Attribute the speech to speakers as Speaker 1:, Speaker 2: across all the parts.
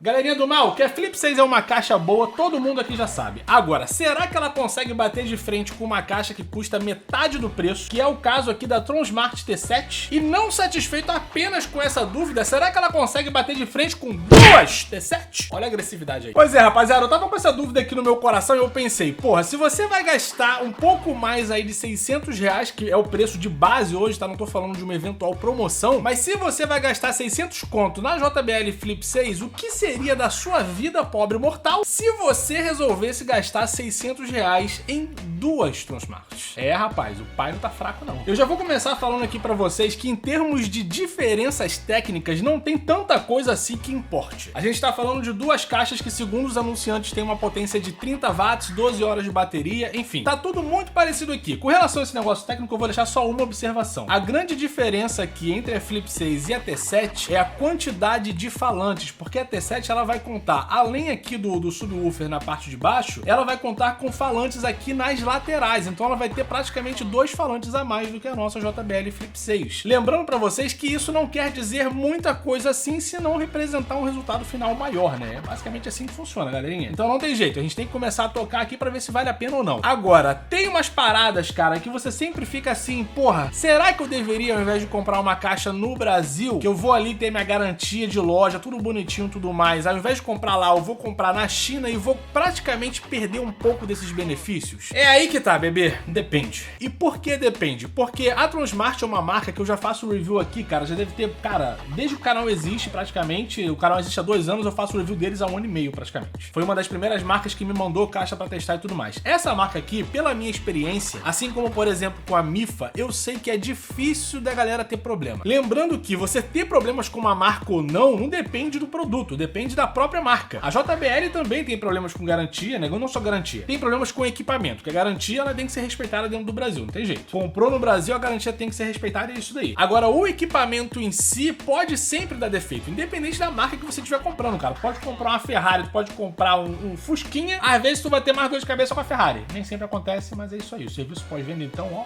Speaker 1: Galerinha do mal, que a Flip 6 é uma caixa boa, todo mundo aqui já sabe. Agora, será que ela consegue bater de frente com uma caixa que custa metade do preço, que é o caso aqui da Tron Smart T7? E não satisfeito apenas com essa dúvida, será que ela consegue bater de frente com duas T7? Olha a agressividade aí. Pois é, rapaziada, eu tava com essa dúvida aqui no meu coração e eu pensei, porra, se você vai gastar um pouco mais aí de R$600, que é o preço de base hoje, tá? Não tô falando de uma eventual promoção, mas se você vai gastar 600 conto na JBL Flip 6, o que seria da sua vida, pobre mortal, se você resolvesse gastar R$600 em duas Tron Smarts? É, rapaz, o pai não tá fraco não. Eu já vou começar falando aqui pra vocês que em termos de diferenças técnicas não tem tanta coisa assim que importe. A gente tá falando de duas caixas que, segundo os anunciantes, tem uma potência de 30 watts, 12 horas de bateria, enfim, tá tudo muito parecido aqui. Com relação a esse negócio técnico, eu vou deixar só uma observação. A grande diferença aqui entre a Flip 6 e a T7 é a quantidade de falantes, porque a T7 ela vai contar, além aqui do subwoofer na parte de baixo, ela vai contar com falantes aqui nas laterais, então ela vai ter praticamente dois falantes a mais do que a nossa JBL Flip 6. Lembrando pra vocês que isso não quer dizer muita coisa assim, se não representar um resultado final maior, né? É basicamente assim que funciona, galerinha. Então não tem jeito, a gente tem que começar a tocar aqui pra ver se vale a pena ou não. Agora, tem umas paradas, cara, que você sempre fica assim, porra, será que eu deveria, ao invés de comprar uma caixa no Brasil, que eu vou ali ter minha garantia de loja, tudo bonitinho, tudo mais, ao invés de comprar lá, eu vou comprar na China e vou praticamente perder um pouco desses benefícios? É aí que tá, bebê. Depende. E por que depende? Porque a Tron Smart é uma marca que eu já faço review aqui, cara, já deve ter, cara, desde que o canal existe praticamente, o canal existe há 2 anos, eu faço review deles há 1 ano e meio praticamente. Foi uma das primeiras marcas que me mandou caixa pra testar e tudo mais. Essa marca aqui, pela minha experiência, assim como por exemplo com a Mifa, eu sei que é difícil da galera ter problema. Lembrando que você ter problemas com uma marca ou não depende do produto, depende da própria marca. A JBL também tem problemas com garantia, né? Não só garantia, tem problemas com equipamento, que a garantia ela tem que ser respeitada dentro do Brasil, não tem jeito. Comprou no Brasil, a garantia tem que ser respeitada e é isso daí. Agora, o equipamento em si pode sempre dar defeito, independente da marca que você estiver comprando, cara. Pode comprar uma Ferrari, tu pode comprar um Fusquinha, às vezes tu vai ter mais dor de cabeça com a Ferrari. Nem sempre acontece, mas é isso aí. O serviço pós-venda, então, ó,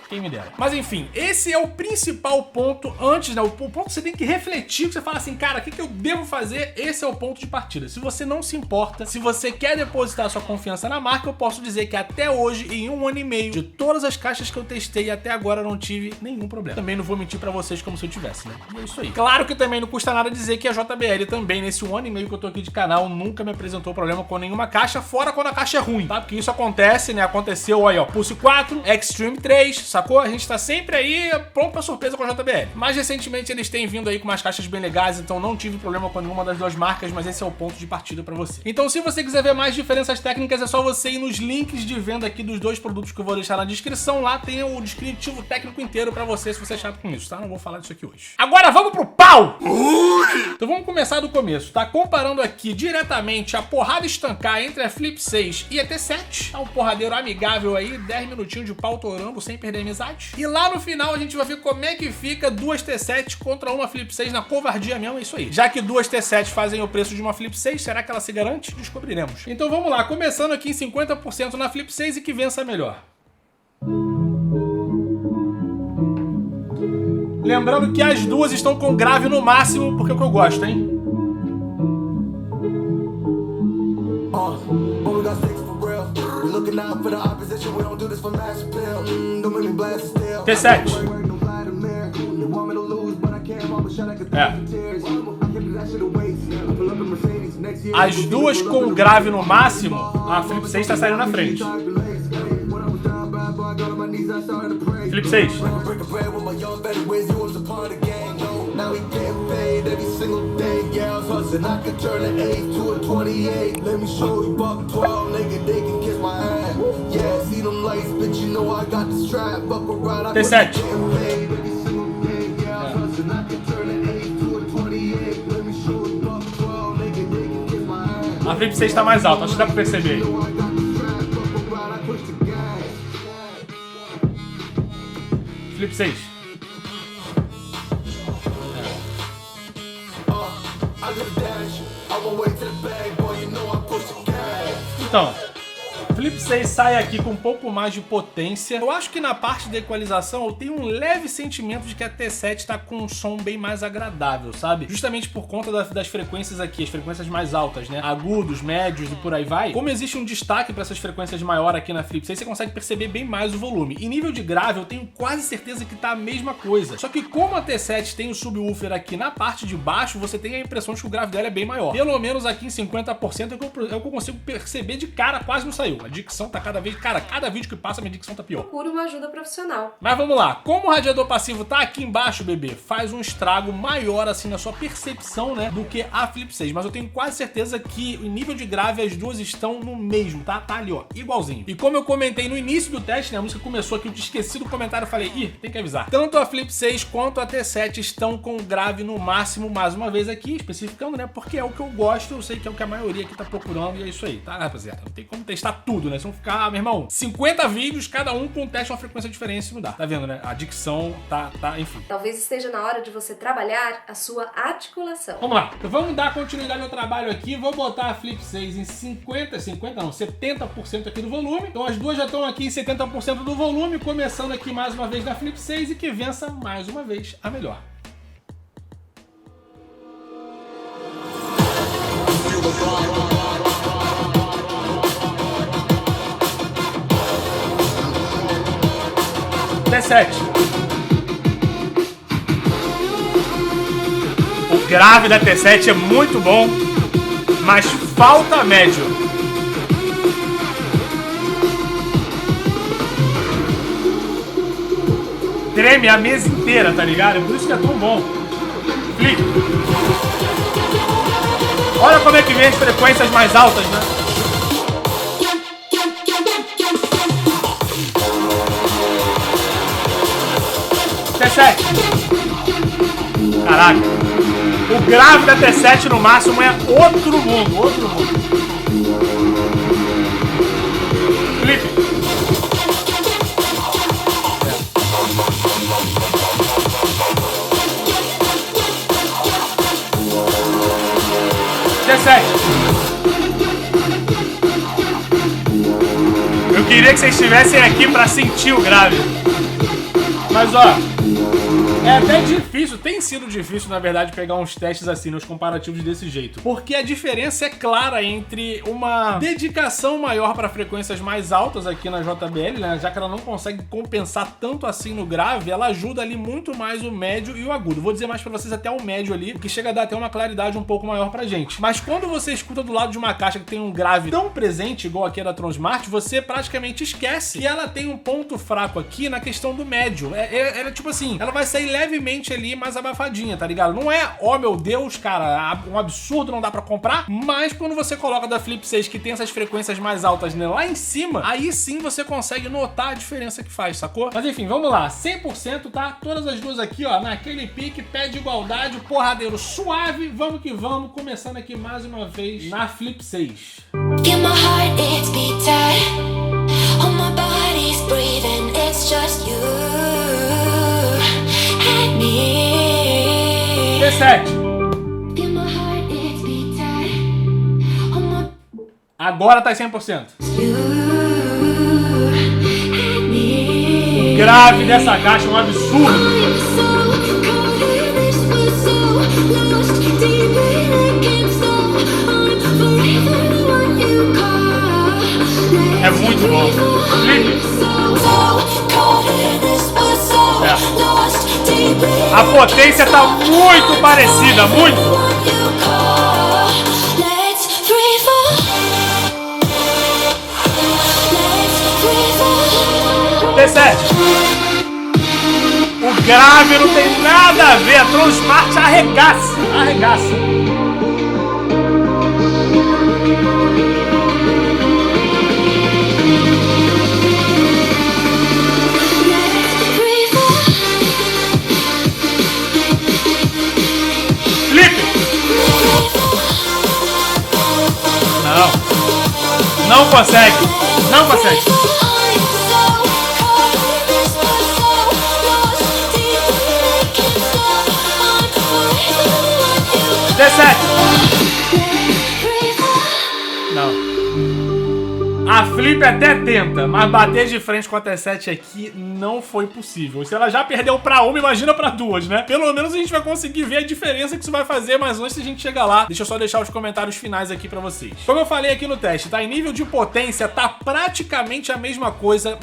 Speaker 1: quem me dera. Mas enfim, esse é o principal ponto antes, né? O ponto que você tem que refletir, que você fala assim, cara, o que eu devo fazer? Esse é o ponto de partida. Se você não se importa, se você quer depositar sua confiança na marca, eu posso dizer que até hoje, em 1 ano e meio, de todas as caixas que eu testei, até agora não tive nenhum problema. Também não vou mentir pra vocês como se eu tivesse, né? E é isso aí. Claro que também não custa nada dizer que a JBL também, nesse 1 ano e meio que eu tô aqui de canal, nunca me apresentou problema com nenhuma caixa, fora quando a caixa é ruim, tá? Porque isso acontece, né? Aconteceu aí, ó, Pulse 4, Extreme 3, sacou? A gente tá sempre aí pronto pra surpresa com a JBL. Mais recentemente eles têm vindo aí com umas caixas bem legais, então não tive problema com nenhuma das duas marcas, mas esse é o ponto de partida pra você. Então se você quiser ver mais diferenças técnicas, é só você ir nos links de venda aqui dos dois produtos que eu vou deixar na descrição. Lá tem o descritivo técnico inteiro pra você, se você é chato com isso, tá? Não vou falar disso aqui hoje. Agora vamos pro pau! Então vamos começar do começo, tá? Comparando aqui diretamente a porrada estancar entre a Flip 6 e a T7. Tá um porradeiro amigável aí, 10 minutinhos de pau torando sem perder a amizade. E lá no final a gente vai ver como é que fica duas T7 contra uma Flip 6 na covardia mesmo, é isso aí. Já que duas T7 fazem o preço de uma Flip 6, será que ela se garante? Descobriremos. Então vamos lá, começando aqui em 50% na Flip 6 e que vença melhor. Lembrando que as duas estão com grave no máximo, porque é o que eu gosto, hein? T7. É. As duas com grave no máximo, a Flip 6 tá saindo na frente. Flip 6. T7. A Flip 6 tá mais alta, acho que dá pra perceber aí. Flip 6. Então, Flip 6 sai aqui com um pouco mais de potência. Eu acho que na parte da equalização eu tenho um leve sentimento de que a T7 tá com um som bem mais agradável, sabe? Justamente por conta das frequências aqui, as frequências mais altas, né? Agudos, médios e por aí vai. Como existe um destaque para essas frequências maior aqui na Flip 6, você consegue perceber bem mais o volume. E nível de grave eu tenho quase certeza que tá a mesma coisa. Só que como a T7 tem o subwoofer aqui na parte de baixo, você tem a impressão de que o grave dela é bem maior. Pelo menos aqui em 50% é o que eu consigo perceber de cara, quase não saiu. A dicção tá cada vez... Cara, cada vídeo que passa, minha dicção tá pior.
Speaker 2: Procura uma ajuda profissional.
Speaker 1: Mas vamos lá. Como o radiador passivo tá aqui embaixo, bebê, faz um estrago maior, assim, na sua percepção, né, do que a Flip 6. Mas eu tenho quase certeza que o nível de grave, as duas estão no mesmo, tá? Tá ali, ó, igualzinho. E como eu comentei no início do teste, né, a música começou aqui, eu esqueci do comentário, eu falei, ih, tem que avisar. Tanto a Flip 6 quanto a T7 estão com grave no máximo, mais uma vez aqui, especificando, né, porque é o que eu gosto, eu sei que é o que a maioria aqui tá procurando, e é isso aí, tá, rapaziada? Não tem como testar tudo, né? Se não ficar, meu irmão, 50 vídeos, cada um com um teste, uma frequência diferente, não dá. Tá vendo, né? A dicção tá, enfim.
Speaker 2: Talvez esteja na hora de você trabalhar a sua articulação.
Speaker 1: Vamos lá. Então vamos dar continuidade ao trabalho aqui. Vou botar a Flip 6 em 70% aqui do volume. Então as duas já estão aqui em 70% do volume, começando aqui mais uma vez na Flip 6 e que vença mais uma vez a melhor. T7. O grave da T7 é muito bom, mas falta médio. Treme a mesa inteira, tá ligado? Por isso que é tão bom. Flip. Olha como é que vem as frequências mais altas, né? T7. Caraca. O grave da T7 no máximo é outro mundo, outro mundo. Flip. T7. Eu queria que vocês estivessem aqui pra sentir o grave. Mas ó, é até difícil, tem sido difícil, na verdade, pegar uns testes assim, nos comparativos desse jeito. Porque a diferença é clara entre uma dedicação maior para frequências mais altas aqui na JBL, né? Já que ela não consegue compensar tanto assim no grave, ela ajuda ali muito mais o médio e o agudo. Vou dizer mais pra vocês até o médio ali, o que chega a dar até uma claridade um pouco maior pra gente. Mas quando você escuta do lado de uma caixa que tem um grave tão presente, igual aqui a da Tronsmart, você praticamente esquece que ela tem um ponto fraco aqui na questão do médio. Ela tipo assim, ela vai sair levemente ali mais abafadinha, tá ligado? Não é, oh meu Deus, cara, um absurdo, não dá pra comprar, mas quando você coloca da Flip 6 que tem essas frequências mais altas, né, lá em cima, aí sim você consegue notar a diferença que faz, sacou? Mas enfim, vamos lá, 100%, tá? Todas as duas aqui, ó, naquele pique, pé de igualdade, porradeiro suave, vamos que vamos, começando aqui mais uma vez na Flip 6.
Speaker 3: Get my heart, it's beat tight. All my body's breathing, it's just you and me.
Speaker 1: T7.
Speaker 3: Get my heart, it's beat tight. All my
Speaker 1: Agora tá 100%.
Speaker 3: you and me.
Speaker 1: O grave dessa caixa é um absurdo.
Speaker 3: I'm so caught in this, we're so lost deep in, I can't stop. I'm forever the one you call.
Speaker 1: É muito bom. Flip. A potência tá muito parecida, muito. T7. O grave não tem nada a ver, a Tronsmart arregaça, arregaça. Não consegue. Não consegue. T7. Não. A Flip até tenta, mas bater de frente com a T7 aqui não foi possível. Se ela já perdeu pra uma, imagina pra duas, né? Pelo menos a gente vai conseguir ver a diferença que isso vai fazer, mas antes a gente chegar lá, deixa eu só deixar os comentários finais aqui pra vocês. Como eu falei aqui no teste, tá? Em nível de potência, tá praticamente a mesma coisa.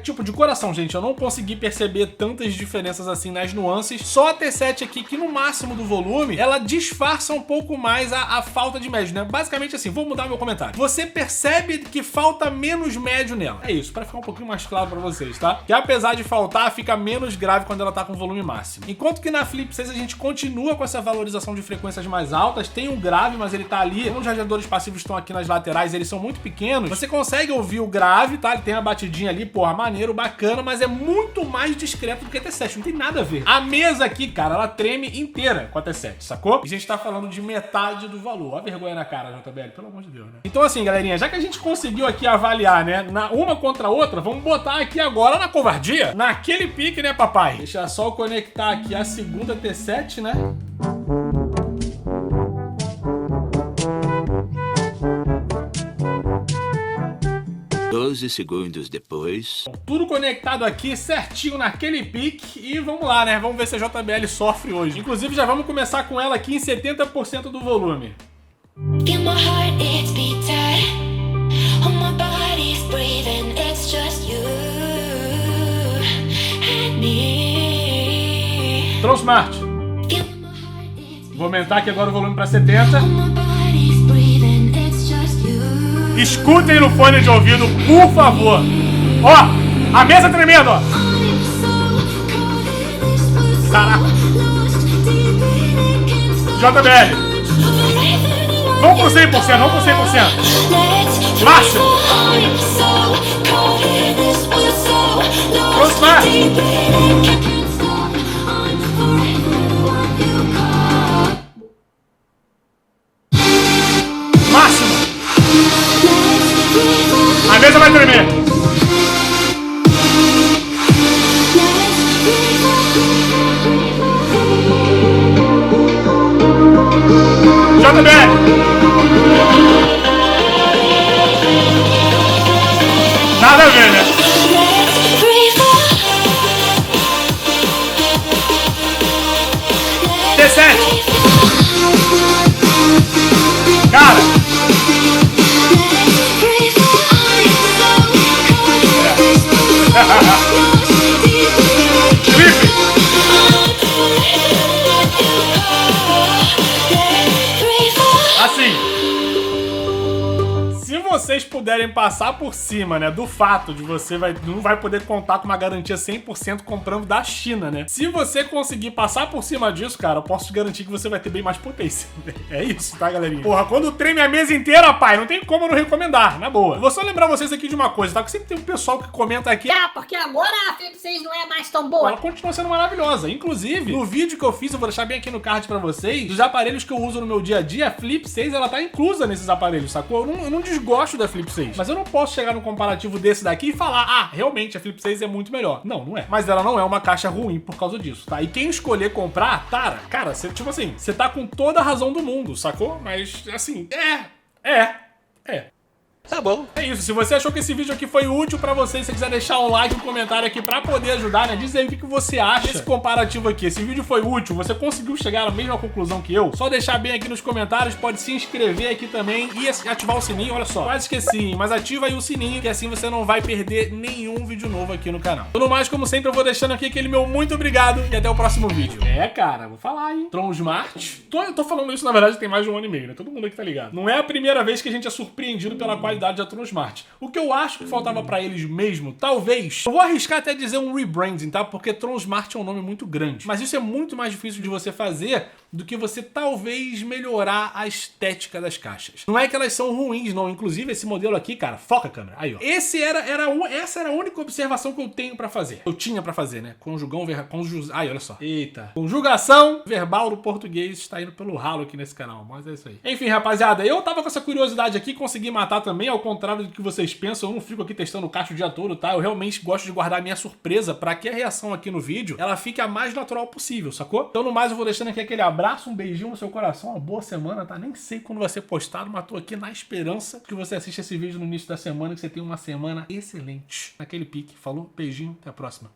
Speaker 1: Tipo, de coração, gente, eu não consegui perceber tantas diferenças assim nas nuances. Só a T7 aqui, que no máximo do volume, ela disfarça um pouco mais a falta de médio, né? Basicamente assim, vou mudar meu comentário. Você percebe que falta menos médio nela. É isso, pra ficar um pouquinho mais claro pra vocês, tá? Que apesar de faltar, fica menos grave quando ela tá com volume máximo. Enquanto que na Flip 6 a gente continua com essa valorização de frequências mais altas, tem um grave, mas ele tá ali. Como os radiadores passivos estão aqui nas laterais, eles são muito pequenos, você consegue ouvir o grave, tá? Ele tem a batidinha ali, porra, maneiro, bacana, mas é muito mais discreto do que a T7, não tem nada a ver. A mesa aqui, cara, ela treme inteira com a T7, sacou? E a gente tá falando de metade do valor. Olha a vergonha na cara, JBL, pelo amor de Deus, né? Então assim, galerinha, já que a gente conseguiu aqui avaliar, né, uma contra a outra, vamos botar aqui agora na covardia, naquele pique, né, papai? Deixa só eu conectar aqui a segunda T7, né?
Speaker 4: Segundos depois.
Speaker 1: Bom, tudo conectado aqui certinho naquele pique e vamos lá, né? Vamos ver se a JBL sofre hoje. Inclusive já vamos começar com ela aqui em 70% do volume.
Speaker 3: Feel my heart, it's beating. Oh, my body's breathing. It's just you and me.
Speaker 1: Tronsmart.
Speaker 3: Feel my heart, it's
Speaker 1: Vou aumentar aqui agora o volume para 70.
Speaker 3: oh, my body's breathing. It's just you.
Speaker 1: Escutem no fone de ouvido, por favor. Ó, a mesa tremendo, ó.
Speaker 3: I'm so caught in this bliss, so
Speaker 1: Caraca.
Speaker 3: lost deep in it, can't stop.
Speaker 1: JBL, vamos pro 100%, vamos pro 100%.
Speaker 3: Let's
Speaker 1: Máximo.
Speaker 3: I'm so caught in this bliss, so lost
Speaker 1: Tronsmart.
Speaker 3: deep in it, can't stop. I'm forever what you call.
Speaker 1: Máximo. A mesa vai tremer. JBL. Nada a ver, né? T7. Cara. Felipe. Assim, se vocês puderem passar por cima, né, do fato de você não vai poder contar com uma garantia 100% comprando da China, né? Se você conseguir passar por cima disso, cara, eu posso te garantir que você vai ter bem mais potência. É isso, tá, galerinha? Porra, quando treme a mesa inteira, pai, não tem como eu não recomendar, na boa. Vou só lembrar vocês aqui de uma coisa, tá? Que sempre tem um pessoal que comenta aqui:
Speaker 5: Ah, porque agora a Flip 6 não é mais tão boa.
Speaker 1: ela continua sendo maravilhosa. Inclusive, no vídeo que eu fiz, eu vou deixar bem aqui no card pra vocês, dos aparelhos que eu uso no meu dia a dia, a Flip 6, ela tá inclusa nesses aparelhos, sacou? Eu não desgosto da Flip 6, mas eu não posso chegar num comparativo desse daqui e falar: ah, realmente a Flip 6 é muito melhor. Não, não é. Mas ela não é uma caixa ruim por causa disso, tá? E quem escolher comprar, cara, você, tipo assim, você tá com toda a razão do mundo, sacou? Mas, assim,
Speaker 4: Tá bom.
Speaker 1: é isso, se você achou que esse vídeo aqui foi útil pra você, se você quiser deixar um like, um comentário aqui pra poder ajudar, né? Diz aí o que você acha desse comparativo aqui. Esse vídeo foi útil, você conseguiu chegar à mesma conclusão que eu? Só deixar bem aqui nos comentários, pode se inscrever aqui também e ativar o sininho, olha só. Quase esqueci, mas ativa aí o sininho, que assim você não vai perder nenhum vídeo novo aqui no canal. Tudo mais, como sempre, eu vou deixando aqui aquele meu muito obrigado e até o próximo vídeo. É, cara, vou falar, hein? Tronsmart. Eu tô falando isso, na verdade, tem mais de um ano e meio, né? Todo mundo aqui tá ligado. Não é a primeira vez que a gente é surpreendido pela qualidade da Tronsmart. O que eu acho que faltava pra eles mesmo, talvez, eu vou arriscar até dizer um rebranding, tá? Porque Tronsmart é um nome muito grande. Mas isso é muito mais difícil de você fazer do que você talvez melhorar a estética das caixas. Não é que elas são ruins, não. Inclusive, esse modelo aqui, cara, foca a câmera. Aí, ó. Essa era a única observação que eu tenho pra fazer. Eu tinha pra fazer, né? Ai, olha só. Eita. Conjugação verbal do português está indo pelo ralo aqui nesse canal, mas é isso aí. Enfim, rapaziada, eu tava com essa curiosidade aqui, consegui matar também, ao contrário do que vocês pensam, eu não fico aqui testando o caixa o dia todo, tá? Eu realmente gosto de guardar a minha surpresa pra que a reação aqui no vídeo, ela fique a mais natural possível, sacou? Então, no mais, eu vou deixando aqui aquele abraço abraço, um beijinho no seu coração, uma boa semana, tá? Nem sei quando vai ser postado, mas tô aqui na esperança que você assista esse vídeo no início da semana, que você tenha uma semana excelente. Naquele pique. Falou, beijinho, até a próxima.